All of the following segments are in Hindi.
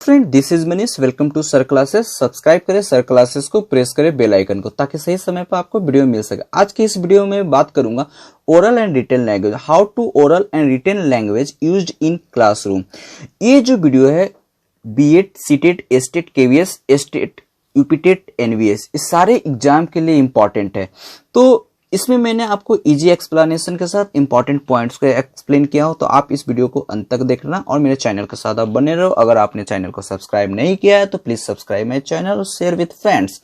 Friend this is Manish, welcome to sir classes. Subscribe करें सर क्लासेस को, प्रेस करें बेल आइकन को ताकि सही समय पर आपको वीडियो मिल सके। आज की इस वीडियो में बात करूंगा oral and written language, how to oral and written language used in classroom. ये जो वीडियो है B Ed, CTET, STET, KVS, STET, UPTET, NVS, इस सारे एग्जाम के लिए इंपॉर्टेंट है। तो इसमें मैंने आपको इजी एक्सप्लेनेशन के साथ इंपॉर्टेंट पॉइंट्स को एक्सप्लेन किया हो, तो आप इस वीडियो को अंत तक देखना और मेरे चैनल के साथ आप बने रहो। अगर आपने चैनल को सब्सक्राइब नहीं किया है तो प्लीज सब्सक्राइब माय चैनल और शेयर विद फ्रेंड्स।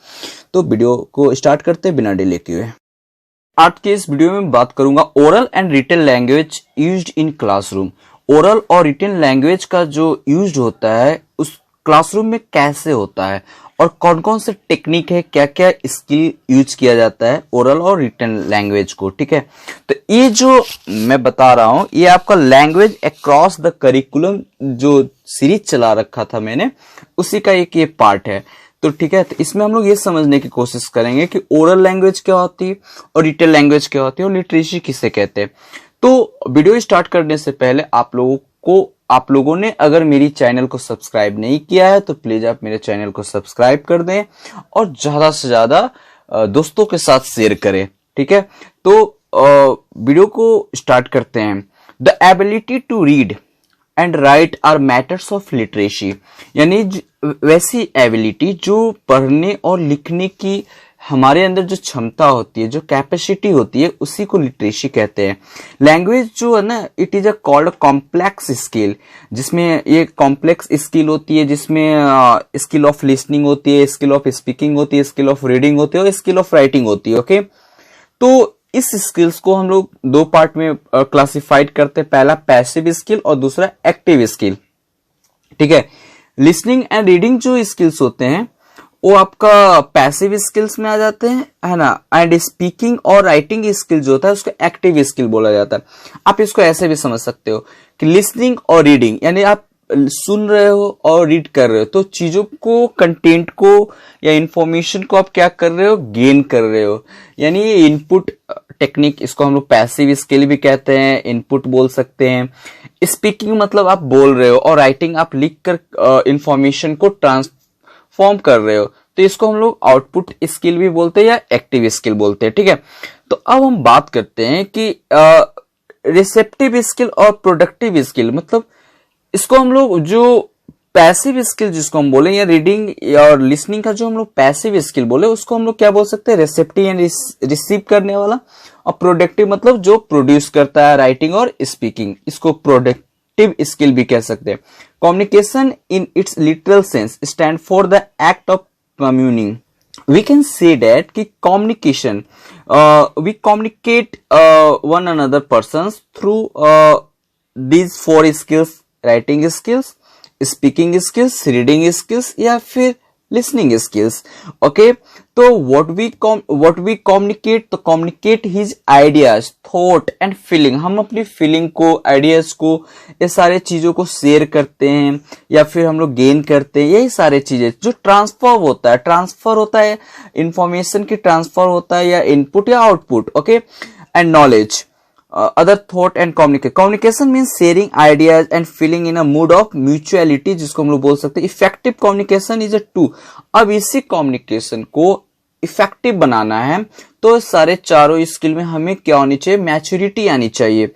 तो वीडियो को स्टार्ट करते बिना डिले किए। आज के इस वीडियो में बात करूंगा oral and written language used in classroom. Oral और रिटन लैंग्वेज का जो यूज्ड होता है उस क्लासरूम में कैसे होता है और कौन कौन से टेक्निक है, क्या क्या स्किल यूज किया जाता है ओरल और रिटन लैंग्वेज को। ठीक है, तो ये जो मैं बता रहा हूं ये आपका लैंग्वेज अक्रॉस द करिकुलम जो सीरीज चला रखा था मैंने, उसी का एक ये पार्ट है। तो ठीक है, तो इसमें हम लोग ये समझने की कोशिश करेंगे कि ओरल लैंग्वेज क्या होती है और रिटन लैंग्वेज क्या होती है और लिटरेसी किसे कहते हैं। तो वीडियो स्टार्ट करने से पहले आप लोगों ने अगर मेरी चैनल को सब्सक्राइब नहीं किया है तो प्लीज आप मेरे चैनल को सब्सक्राइब कर दें और ज्यादा से ज्यादा दोस्तों के साथ शेयर करें। ठीक है, तो वीडियो को स्टार्ट करते हैं। The ability to read and write are matters of literacy, यानी वैसी एबिलिटी जो पढ़ने और लिखने की हमारे अंदर जो क्षमता होती है, जो कैपेसिटी होती है, उसी को लिटरेसी कहते हैं। लैंग्वेज जो है ना, it is a called complex skill, जिसमें ये कॉम्प्लेक्स स्किल होती है, जिसमें स्किल ऑफ लिसनिंग होती है, स्किल ऑफ स्पीकिंग होती है, स्किल ऑफ रीडिंग होती है और स्किल ऑफ राइटिंग होती है। ओके, तो इस स्किल्स को हम लोग दो पार्ट में क्लासिफाइड करते हैं। पहला पैसिव स्किल और दूसरा एक्टिव स्किल। ठीक है, लिसनिंग एंड रीडिंग जो स्किल्स होते हैं वो आपका पैसिव स्किल्स में आ जाते हैं, है ना। एंड स्पीकिंग और राइटिंग स्किल जो होता है उसको एक्टिव स्किल बोला जाता है। आप इसको ऐसे भी समझ सकते हो कि लिसनिंग और रीडिंग, यानी आप सुन रहे हो और रीड कर रहे हो, तो चीजों को, कंटेंट को या इंफॉर्मेशन को आप क्या कर रहे हो, गेन कर रहे हो। यानी ये इनपुट टेक्निक, इसको हम लोग पैसिव स्किल भी कहते हैं, इनपुट बोल सकते हैं। स्पीकिंग मतलब आप बोल रहे हो और राइटिंग आप लिख कर इंफॉर्मेशन को ट्रांसफॉर्म कर रहे हो, तो इसको हम लोग आउटपुट स्किल भी बोलते हैं या एक्टिव स्किल बोलते हैं। ठीक है, तो अब हम बात करते हैं कि रिसेप्टिव स्किल और प्रोडक्टिव स्किल, मतलब इसको हम लोग जो पैसिव स्किल जिसको हम बोले, या रीडिंग और लिसनिंग का जो हम लोग पैसिव स्किल बोले, उसको हम लोग क्या बोल सकते हैं, रिसेप्टिव यानी रिसीव करने वाला, और प्रोडक्टिव मतलब जो प्रोड्यूस करता है, राइटिंग और स्पीकिंग, इसको प्रोडक्टिव स्किल भी कह सकते हैं। Communication in its literal sense stand for the act of communing. We can say that कि communication, we communicate one another persons through these four skills: writing skills, speaking skills, reading skills या फिर listening skills. Okay, तो what we communicate, तो communicate his ideas, thought and feeling. हम अपनी feeling को, ideas को, ये सारे चीजों को शेयर करते हैं या फिर हम लोग गेन करते हैं। यही सारे चीजें जो ट्रांसफर होता है इंफॉर्मेशन की, ट्रांसफर होता है या इनपुट या output. Okay, and knowledge, other thought and communication means sharing ideas and feeling in a mood of mutuality, जिसको हम लोग बोल सकते हैं effective communication is a two। अब इसी communication को इफेक्टिव बनाना है तो सारे चारों स्किल में हमें क्या होनी चाहिए, मैच्योरिटी आनी चाहिए।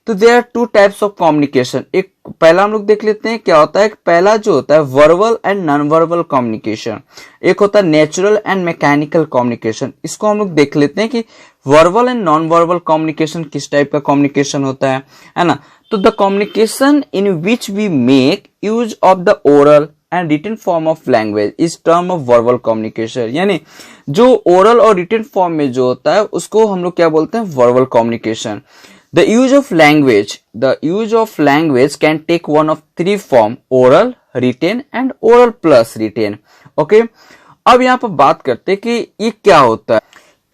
तो there are two types of communication. एक पहला हम लोग देख लेते हैं क्या होता है। पहला जो होता है verbal and non verbal communication, एक होता है नेचुरल एंड मैकेनिकल कम्युनिकेशन। इसको हम लोग देख लेते हैं कि verbal and non verbal communication किस टाइप का कम्युनिकेशन होता है ना। तो the communication in which we make use of the oral and written form of language is term of verbal communication. यानी जो ओरल और रिटन फॉर्म में जो होता है उसको हम लोग क्या बोलते हैं, verbal communication. The use of language can take one of three form: oral, written and oral plus written. Okay, अब यहाँ पर बात करते हैं कि ये क्या होता है।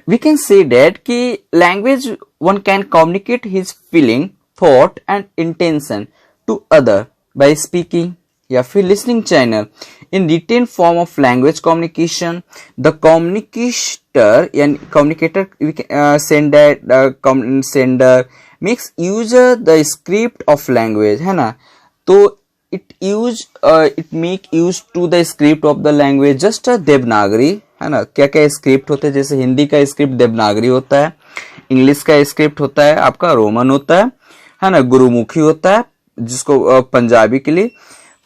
वी कैन से डेट कि language one can communicate his feeling, thought and intention to other by speaking या फिर listening channel. In written form of language communication, the communicator sender makes user the script of language, है ना। तो it make use to the script of the language just Devanagari, है ना। क्या क्या स्क्रिप्ट होते हैं, जैसे हिंदी का स्क्रिप्ट देवनागरी होता है, इंग्लिश का स्क्रिप्ट होता है आपका रोमन होता है ना, गुरुमुखी होता है जिसको पंजाबी के लिए।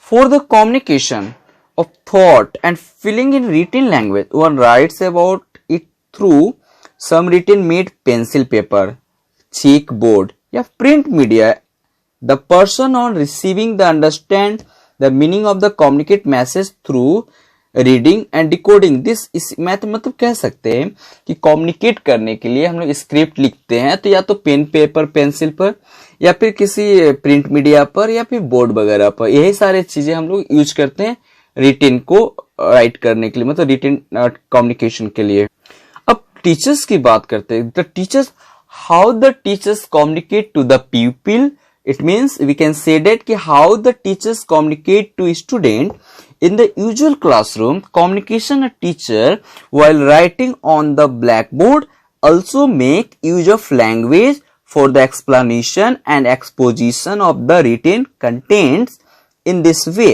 For the communication of thought and feeling in written language one writes about it through some written made pencil paper, check board या print media. The person on receiving the understand the meaning of the communicate message through reading and decoding this। इस मतलब कह सकते हैं कि कम्युनिकेट करने के लिए हम लोग स्क्रिप्ट लिखते हैं, तो या तो पेन पेपर पेंसिल पर या फिर किसी प्रिंट मीडिया पर या फिर बोर्ड वगैरह पर, यही सारे चीजें हम लोग यूज करते हैं रिटन को राइट करने के लिए, मतलब रिटन कम्युनिकेशन के लिए। अब टीचर्स की बात करते हैं। The teachers, how the teachers communicate to the people. It means we can say that कि how the teachers communicate to student in the usual classroom. Communication a teacher while writing on the blackboard also make use of language for the explanation and exposition of the written contents. In this way,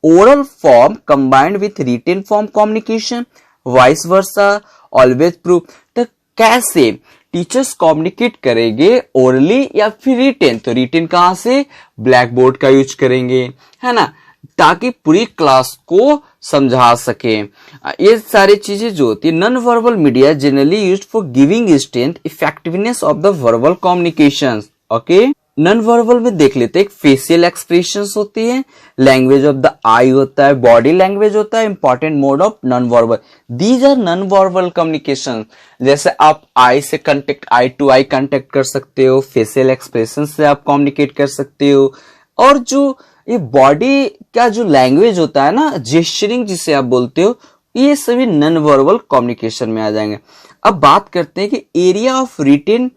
oral form combined with written form communication, vice versa, always prove। तो कैसे टीचर्स कम्युनिकेट करेंगे, ओरली या फिर रिटेन, तो रिटेन कहां से, ब्लैक बोर्ड का यूज करेंगे, है ना, ताकि पूरी क्लास को समझा सके। ये सारी चीजें जो होती है non verbal media generally used for giving strength effectiveness of the verbal communication. Okay, non verbal में देख लेते हैं, फेशियल एक्सप्रेशंस होती है, लैंग्वेज ऑफ द आई होता है, बॉडी लैंग्वेज होता है, important mode of non verbal. These are non verbal communication. जैसे आप आई से contact, eye to eye contact कर सकते हो, फेशियल एक्सप्रेशन से आप कम्युनिकेट कर सकते हो, और जो ये बॉडी का जो लैंग्वेज होता है ना, जेस्चरिंग जिसे आप बोलते हो, ये सभी नॉन वर्बल कम्युनिकेशन में आ जाएंगे। अब बात करते हैं कि एरिया ऑफ रिटन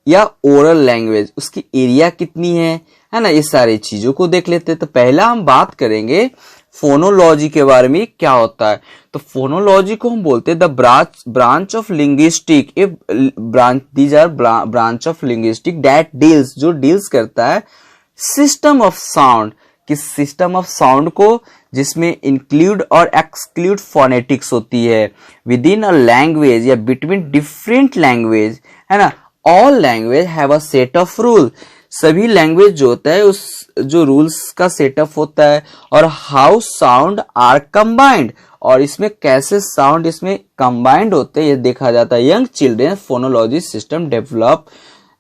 या ओरल लैंग्वेज, उसकी एरिया कितनी है ना, ये सारी चीजों को देख लेते हैं। तो पहला हम बात करेंगे फोनोलॉजी के बारे में, क्या होता है। तो फोनोलॉजी को हम बोलते हैं the branch of linguistic, a branch, these are branch of linguistic that deals, जो डील्स करता है सिस्टम ऑफ साउंड, किस सिस्टम ऑफ साउंड को, जिसमें इंक्लूड और एक्सक्लूड फोनेटिक्स होती है विद इन अ लैंग्वेज या बिटवीन डिफरेंट लैंग्वेज, है ना। All language have a set of rule, सभी लैंग्वेज जो होता है उस जो रूल्स का सेटअप होता है, और हाउ साउंड आर कंबाइंड, और इसमें कैसे साउंड इसमें कंबाइंड होते हैं ये देखा जाता है। Young children phonology system develop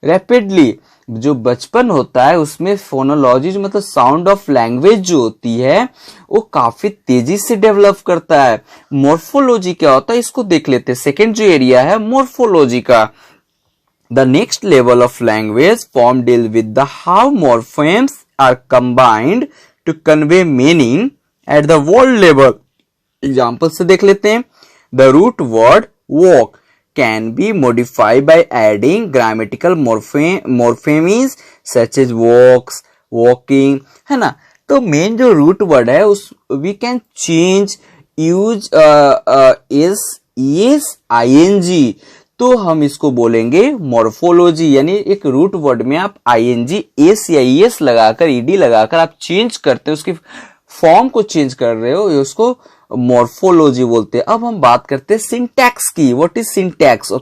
rapidly, जो बचपन होता है उसमें फोनोलॉजी मतलब साउंड ऑफ लैंग्वेज जो होती है वो काफी तेजी से डेवलप करता है। मोर्फोलॉजी क्या होता है इसको देख लेते हैं। सेकेंड जो एरिया है मोर्फोलॉजी का, the next level of language form deal with the how morphemes are combined to convey meaning at the word level। Example से देख लेते हैं। the root word walk can be modified by adding grammatical morphemes such as walks, walking, है ना। तो मेन जो रूट वर्ड है उस we can change use is ing, तो हम इसको बोलेंगे मॉर्फोलॉजी, यानी एक रूट वर्ड में आप आईएनजी एस या ईएस लगाकर ईडी लगाकर आप चेंज करते हो, उसकी फॉर्म को चेंज कर रहे हो, उसको मॉर्फोलॉजी बोलते हैं। अब हम बात करते हैं सिंटैक्स की। What is syntax?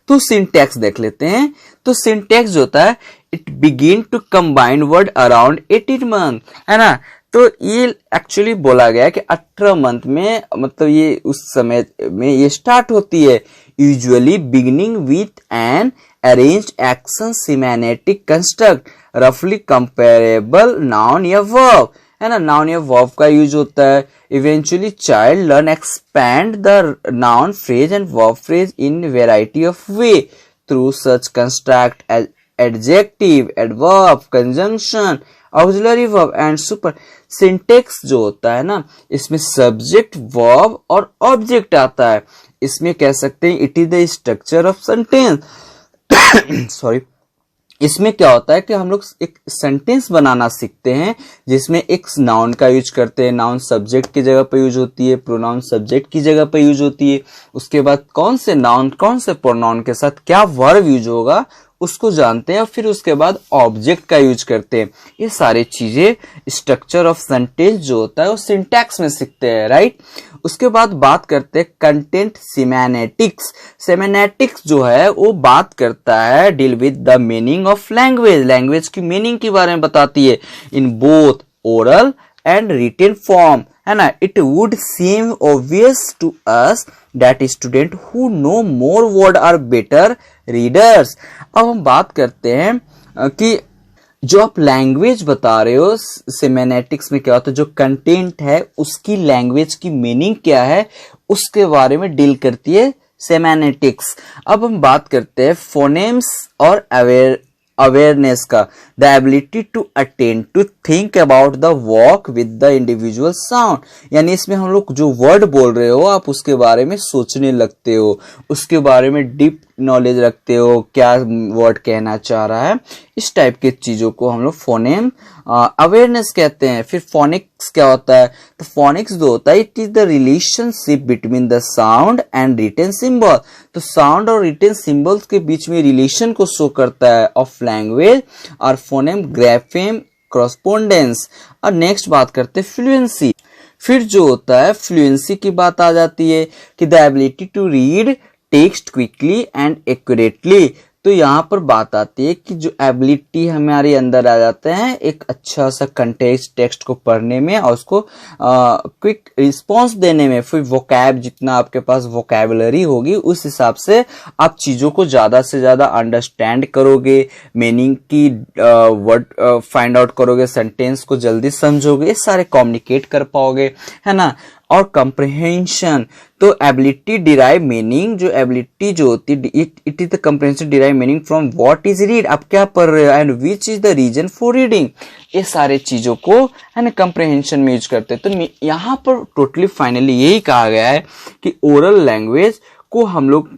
तो सिंटैक्स देख लेते हैं। तो सिंटैक्स जो होता है it begin to combine word around 18 month, है ना। तो ये एक्चुअली बोला गया कि 18 मंथ में, मतलब ये उस समय में ये स्टार्ट होती है। Usually beginning with an arranged action semantic construct रफली कंपेरेबल नाउन या वर्ब, है ना। नाउन या वर्ब का यूज होता है। Eventually child learn expand the noun phrase and verb phrase in variety of way through such construct as adjective, adverb, conjunction, auxiliary verb and super. Syntax जो होता है ना, इसमें सब्जेक्ट, वर्ब और ऑब्जेक्ट आता है। इसमें कह सकते हैं it is the structure of sentence sorry. इसमें क्या होता है कि हम लोग एक सेंटेंस बनाना सीखते हैं जिसमें एक नाउन का यूज करते हैं, नाउन सब्जेक्ट की जगह पर यूज होती है, प्रोनाउन सब्जेक्ट की जगह पर यूज होती है। उसके बाद कौन से नाउन कौन से प्रोनाउन के साथ क्या वर्ब यूज होगा उसको जानते हैं और फिर उसके बाद ऑब्जेक्ट का यूज करते हैं। ये सारी चीजें स्ट्रक्चर ऑफ सेंटेंस जो होता है वो सिंटैक्स में सीखते हैं, राइट। उसके बाद बात करते हैं कंटेंट सेमेनेटिक्स। सेमेनेटिक्स जो है वो बात करता है deal with the meaning of language, language की मीनिंग के बारे में बताती है in both oral and written form, है ना। It would seem obvious to us that student who know more word are better readers. अब हम बात करते हैं कि जो आप लैंग्वेज बता रहे हो सेमेनेटिक्स में क्या होता है, जो कंटेंट है उसकी लैंग्वेज की मीनिंग क्या है उसके बारे में डील करती है सेमेनेटिक्स। अब हम बात करते हैं फोनेम्स और अवेयरनेस का, the ability to attend to think about the work with the individual sound, यानी इसमें हम लोग जो वर्ड बोल रहे हो आप उसके बारे में सोचने लगते हो, उसके बारे में डीप नॉलेज रखते हो, क्या वर्ड कहना चाह रहा है, इस टाइप के चीजों को हम लोग फोनेम अवेयरनेस कहते हैं। फिर फोनिक्स क्या होता है, तो फोनिक्स जो होता है it is the relationship between the sound and written symbol, तो साउंड और रिटन सिंबल्स के बीच में रिलेशन को शो करता है ऑफ लैंग्वेज और फोनेम ग्राफेम कॉरस्पॉन्डेंस। और नेक्स्ट बात करते हैं फ्लुएंसी। फिर जो होता है फ्लुएंसी की बात आ जाती है कि the ability to read text quickly and accurately, तो यहाँ पर बात आती है कि जो एबिलिटी हमारे अंदर आ जाते हैं एक अच्छा सा कंटेक्स्ट टेक्स्ट को पढ़ने में और उसको क्विक रिस्पॉन्स देने में। फिर वोकैब, जितना आपके पास वोकैबुलरी होगी उस हिसाब से आप चीजों को ज्यादा से ज्यादा अंडरस्टैंड करोगे, मीनिंग की वर्ड फाइंड आउट करोगे, सेंटेंस को जल्दी समझोगे, ये सारे कम्युनिकेट कर पाओगे, है ना। और कंप्रहेंशन, तो एबिलिटी डिराइव मीनिंग, जो एबिलिटी जो होती है it is the comprehension derive meaning from what is read, आप क्या पढ़ रहे हो, and which is the reason for reading, ये सारे चीजों को है ना कंप्रहेंशन में यूज करते हैं। तो यहाँ पर टोटली फाइनली यही कहा गया है कि ओरल लैंग्वेज को हम लोग,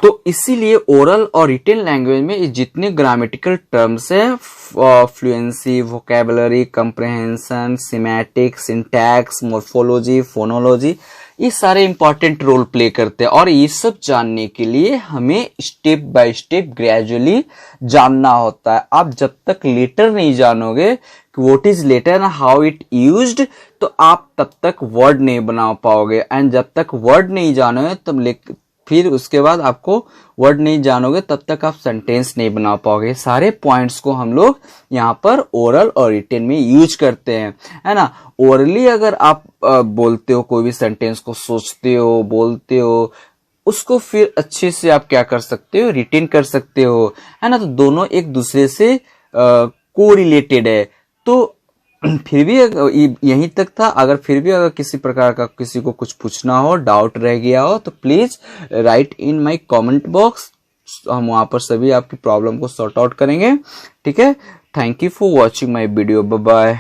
तो इसीलिए ओरल और रिटन लैंग्वेज में जितने ग्रामेटिकल टर्म्स है, fluency, vocabulary, comprehension, semantic, syntax, morphology, phonology, ये सारे इंपॉर्टेंट रोल प्ले करते हैं। और ये सब जानने के लिए हमें स्टेप बाय स्टेप ग्रेजुअली जानना होता है। आप जब तक लेटर नहीं जानोगे कि what is letter and how it used, तो आप तब तक वर्ड नहीं बना पाओगे, एंड जब तक वर्ड नहीं जानोगे तब फिर उसके बाद आपको वर्ड नहीं जानोगे तब तक आप सेंटेंस नहीं बना पाओगे। सारे पॉइंट्स को हम लोग यहाँ पर ओरल और रिटन में यूज करते हैं, है ना। ओरली अगर आप बोलते हो, कोई भी सेंटेंस को सोचते हो, बोलते हो, उसको फिर अच्छे से आप क्या कर सकते हो, रिटेन कर सकते हो, है ना। तो दोनों एक दूसरे से कोरिलेटेड है। तो फिर भी यहीं तक था। अगर फिर भी अगर किसी प्रकार का किसी को कुछ पूछना हो, डाउट रह गया हो, तो please right in my comment box, हम वहां पर सभी आपकी प्रॉब्लम को सॉर्ट आउट करेंगे, ठीक है। Thank you for watching my video, bye bye.